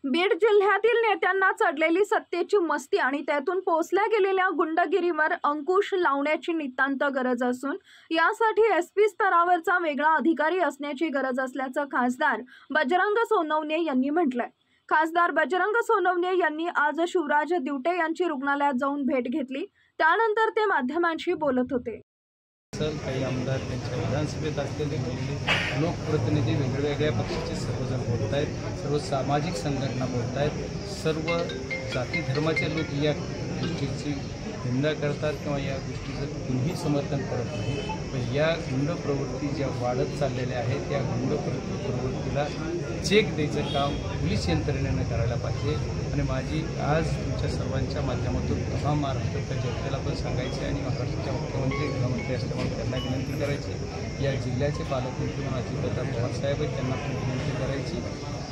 बीड जिल्ह्यातील नेत्यांना चढलेली सत्तेची मस्ती आणि त्यातून पोसल्या गेलेल्या गुंडगिरीवर अंकुश लावण्याची नितांत गरज असून यासाठी एसपी स्तरावरचा वेगळा अधिकारी असण्याची गरज असल्याचं खासदार बजरंग सोनवणे यांनी म्हटलंय। खासदार बजरंग सोनवणे यांनी आज शिवराज दिवटे यांची रुग्णालयात जाऊन भेट घेतली। त्यानंतर ते माध्यमांशी बोलत होते। काही आमदार त्यांच्या विधानसभेत असलेले लोकप्रतिनिधी वेगवेगळ्या पक्षाचे सर्वजण बोलत आहेत, सर्व सामाजिक संघटना बोलत आहेत, सर्व जाती धर्माचे लोक या गोष्टीची निंदा करतात किंवा या गोष्टीचं कुणीही समर्थन करत नाही। पण या गुंड प्रवृत्ती ज्या वाढत चाललेल्या आहेत त्या गुंड प्रवृत्तीला चेक द्यायचं काम पोलीस यंत्रणेनं करायला पाहिजे। आणि माझी आज तुमच्या सर्वांच्या माध्यमातून तमाम महाराष्ट्राच्या जनतेला पण सांगायचे आणि महाराष्ट्राच्या मुख्यमंत्री गृहमंत्री असल्यामुळे त्यांना विनंती करायची, या जिल्ह्याचे पालकमंत्री म्हणून अजितदादा पवार साहेब आहेत त्यांना पण विनंती करायची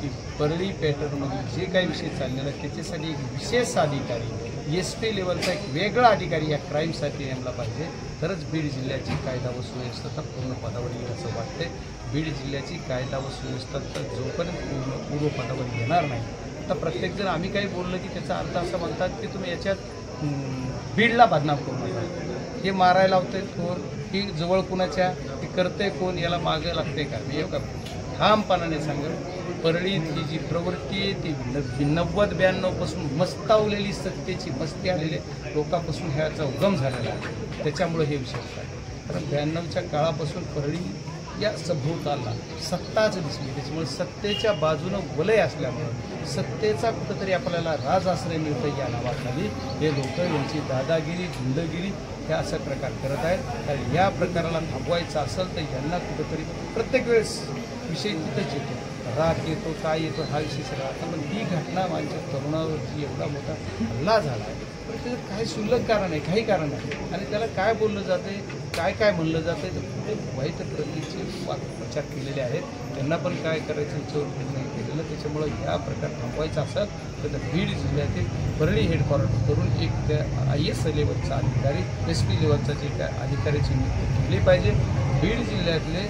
की परळी पॅटर्नमध्ये जे काही विषय चाललेला आहे त्याच्यासाठी एक विशेष अधिकारी SP लेवलचा एक वेगळा अधिकारी या क्राईमसाठी नेमला पाहिजे, तरच बीड जिल्ह्याची कायदा व सुव्यवस्था पूर्ण पदावर येईल असं वाटते। बीड जिल्ह्याची कायदा व सुव्यवस्था तर जोपर्यंत पूर्व पदावर येणार नाही, आता प्रत्येकजण आम्ही काही बोललं की त्याचा अर्थ असं म्हणतात की तुम्ही याच्यात बीडला बदनाम करू नका, हे मारायला लावतंय कोण, ही जवळ कुणाच्या, हे करतंय कोण, याला मागं लागते का? मी एवढं ठामपणाने सांगेन, परळीत ही जी प्रवृत्ती आहे ती 90-92 पासून मस्तावलेली सत्तेची मस्ती आलेली लोकांपासून ह्याचा उगम झालेला आहे। त्याच्यामुळे हे विशेष आहे, कारण 92च्या काळापासून परळी या सभोवताला सत्ताच दिसली, त्याच्यामुळे सत्तेच्या बाजूनं वलय असल्यामुळे सत्तेचा कुठंतरी आपल्याला राजआश्रय मिळतं या नावाखाली हे लोक यांची दादागिरी गुंडगिरी हे असा प्रकार करत आहेत। तर या प्रकाराला थांबवायचं असेल तर यांना कुठंतरी प्रत्येक वेळेस विषय तिथंच येतो, राग येतो, काय येतो हा विषय सगळा। आता पण ती घटना माझ्या तरुणावरती एवढा मोठा हल्ला झाला आहे, पण त्याचं काही शुल्लक कारण आहे, काही कारण आहे, आणि त्याला काय बोललं जाते, काय काय म्हणलं जाते, तर पुढे वाईट प्रतीचे प्रचार केलेले आहेत, त्यांना पण काय करायचं याच्यावर निर्णय केलेलं। त्याच्यामुळं या प्रकार थांबवायचा असेल तर बीड जिल्ह्यातील परळी हेडक्वार्टर करून एक त्या IS लेवलचा अधिकारी SP लेवलचा जे काय अधिकाऱ्याची नियुक्ती केली पाहिजे। बीड जिल्ह्यातले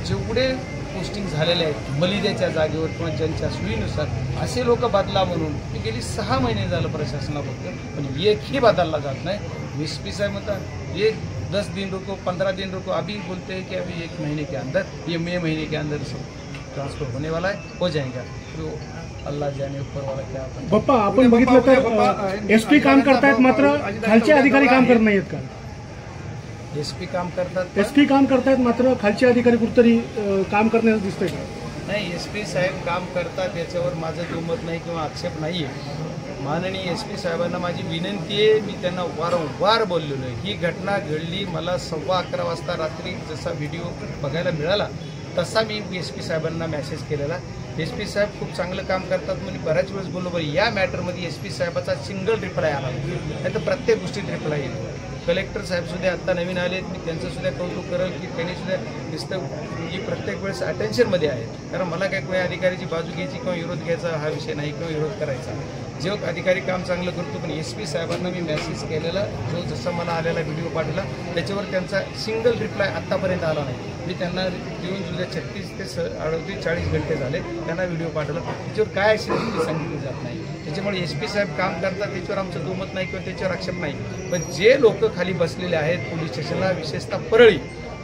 जेवढे पोस्टिंग झालेले आहेत मलिद्याच्या जागेवर किंवा ज्यांच्या सोयीनुसार असे लोक बदला म्हणून मी गेली 6 महिने झालं प्रशासनाबद्दल, पण एकही बदलला जात नाही। SP साहेब म्हणतात ये 10 दिन रुको, 15 दिन रुको, अभी बोलते हैं कि अभी 1 महीने के अंदर, ये मई महीने के अंदर ट्रांसफर होने वाला है, हो जाएगा। तो अल्लाह जाने ऊपर वाला क्या। बाप्पा आपण बघितलं तर SP काम करतायत मात्र खालचे अधिकारी काम करत नाहीत का? SP काम करतात, SP काम करतायत मात्र खालचे अधिकारी कुठतरी काम करण्याचं दिसतंय का? नाही, SP साहेब काम करतात याच्यावर माझं दुमत नाही किंवा आक्षेप नाही आहे। माननीय SP साहेबांना माझी विनंती आहे, मी त्यांना वारंवार बोललेलो आहे। ही घटना घडली, मला 11:15 वाजता रात्री जसा व्हिडिओ बघायला मिळाला तसा मी SP साहेबांना मेसेज केलेला। SP साहेब खूप चांगलं काम करतात म्हणून बऱ्याच वेळेस बोललो, बरं या मॅटरमध्ये SP साहेबाचा सिंगल रिप्लाय आला नाही तर प्रत्येक गोष्टीत रिप्लाय येईल। कलेक्टर साहेबसुद्धा आत्ता नवीन आलेत, मी त्यांचंसुद्धा कौतुक करेल की त्यांनीसुद्धा दिसतं की प्रत्येक वेळेस अटेन्शनमध्ये आहे, कारण मला काय कोणी अधिकाऱ्याची बाजू घ्यायची किंवा विरोध घ्यायचा हा विषय नाही किंवा विरोध करायचा। जो अधिकारी काम चांगलं करतो, पण SP साहेबांना मी मेसेज केलेला, जो जसा मला आलेला व्हिडिओ पाठवला त्याच्यावर त्यांचा सिंगल रिप्लाय आत्तापर्यंत आला नाही। मी त्यांना देऊन सुद्धा 36 ते 38 40 घंटे झाले, त्यांना व्हिडिओ पाठवला, त्याच्यावर काय अशी माहिती सांगितली जात नाही। त्याच्यामुळे SP साहेब काम करतात त्याच्यावर आमचं दुमत नाही किंवा त्याच्यावर आक्षेप नाही, पण जे लोक खाली बसलेले आहेत पोलीस स्टेशनला, विशेषतः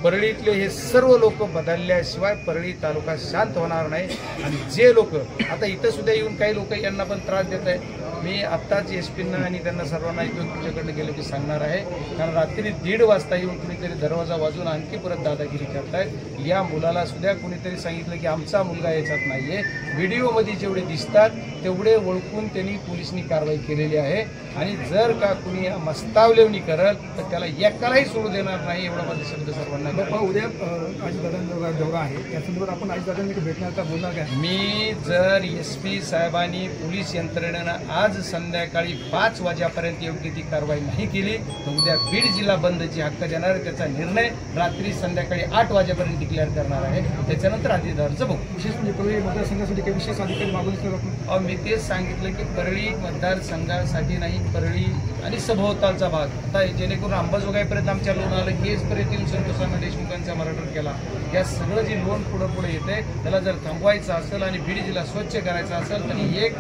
परळीतले हे सर्व लोक बदलल्याशिवाय परळी तालुका शांत होणार नाही। आणि जे लोक आता इथं सुद्धा येऊन काही लोक यांना पण त्रास देत आहेत, मी आत्ताच SPंना आणि त्यांना सर्वांना इथून तुमच्याकडे गेलो की सांगणार आहे, कारण रात्री 1:30 वाजता येऊन कुणीतरी दरवाजा वाजून आणखी परत दादागिरी करतायत। या मुलाला सुद्धा कुणीतरी सांगितलं की आमचा मुलगा याच्यात नाही आहे, व्हिडिओमध्ये जेवढे दिसतात तेवढे ओळखून त्यांनी पोलिसांनी कारवाई केलेली आहे, आणि जर का कुणी मस्तावलेवणी करल तर त्याला एकालाही सोडू देणार नाही, एवढा माझा शब्द सर्वांना। उद्या अजितदादांचा दौरा आहे, या संदर्भात आपण अजितदादांनी भेटण्याचा बोलणार काय? मी जर SP साहेबांनी पोलीस यंत्रणेनं आज आज संध्याकाळी 5 वाजेपर्यंत योग्य ती कारवाई नाही केली तर उद्या बीड जिल्हा बंदची हक्क देणार आहे. त्याचा निर्णय रात्री संध्याकाळी 8 वाजेपर्यंत डिक्लेअर करणार आहे. त्याच्यानंतर अधिकाराचं बघू. विशेष म्हणजे परळी मतदारसंघासाठी काही विशेष अधिकारी मागून मी तेच सांगितलं की परळी मतदारसंघासाठी नाही, परळी आणि सभोवतालचा भाग आता जेणेकरून अंबाजोगाईपर्यंत आमच्या लोन आलं, केजपर्यंत येऊन संतोषांना देशमुखांचा मर्डर केला. या सगळं जे लोन पुढे येते त्याला जर थांबवायचं असेल आणि बीड जिल्हा स्वच्छ करायचा असेल तर एक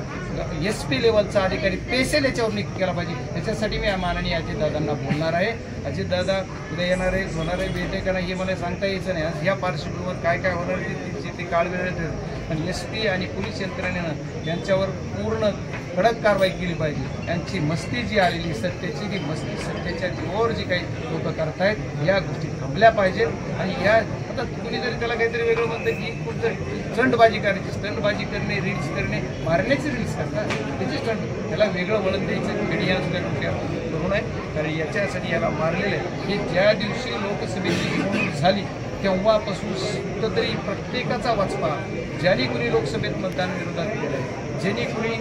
SP लेवलचा अधिकारी पेशल याच्यावर नियुक्त केला पाहिजे. त्याच्यासाठी मी माननीय अजितदादांना बोलणार आहे. अजितदादा उद्या येणार आहे, होणार आहे, भेटे का नाही हे मला सांगता यायचं नाही. आज ह्या पार्श्वभूमीवर काय काय होणार ते काळ वेळ पण SP आणि पोलीस यंत्रणेनं यांच्यावर पूर्ण कडक कारवाई केली पाहिजे. यांची मस्ती जी आलेली सत्तेची ती मस्ती सत्तेच्या जीवावर जी काही लोक करतायत या गोष्टी थांबल्या पाहिजेत. आणि या आता कुणीतरी त्याला काहीतरी वेगळं म्हणतं की कुठंतरी स्टंटबाजी करायची, स्टंटबाजी करणे, रील्स करणे, मारण्याचे रील्स करतात त्याचे स्टंट, त्याला वेगळं वळण द्यायचं मीडिया सुद्धा करू नये. कारण याच्यासाठी याला मारलेलं आहे की ज्या दिवशी लोकसभेची निवडणूक झाली तेव्हापासून कुठंतरी प्रत्येकाचा वाचपा ज्यांनी कुणी लोकसभेत मतदान विरोधात केलं, ज्यांनी कुणी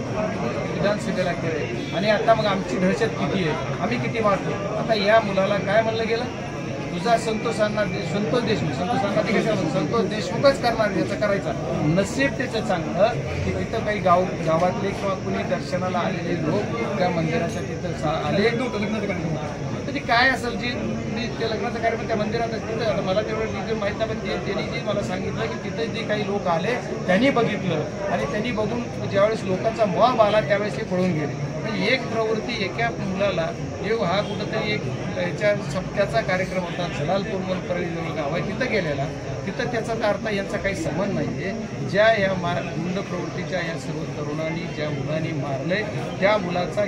विधानसभेला केलं आणि आता मग आमची दहशत किती आहे, आम्ही किती वाढतो. आता या मुलाला काय म्हणलं गेलं, तुझा संतोष देशमुख ते कशा संतोष देशमुखच करणार याचा करायचा. नसीब त्याचं चांगलं की तिथं काही गावातले किंवा कुणी दर्शनाला आलेले लोक त्या मंदिराच्या तिथं आले. तर ते काय असेल जी मी त्या लग्नाचा कार्यक्रम त्या मंदिरात तिथं आता मला तेवढं डिटेल माहीत नाही, पण त्यांनी जे मला सांगितलं की तिथं जे काही लोक आले त्यांनी बघितलं आणि त्यांनी बघून ज्यावेळेस लोकांचा मॉब आला त्यावेळेस ते पळून गेले. एक प्रवृत्ती एका मुलाला हा कुठंतरी एक याच्या सप्त्याचा कार्यक्रम होता जलालपूर म्हणून परळी जवळ गाव आहे तिथं गेलेला, तिथं त्याचा अर्थ यांचा काही संबंध नाही आहे. ज्या या गुंड प्रवृत्तीच्या या सर्व तरुणांनी ज्या मुलांनी मारले त्या मुलाचा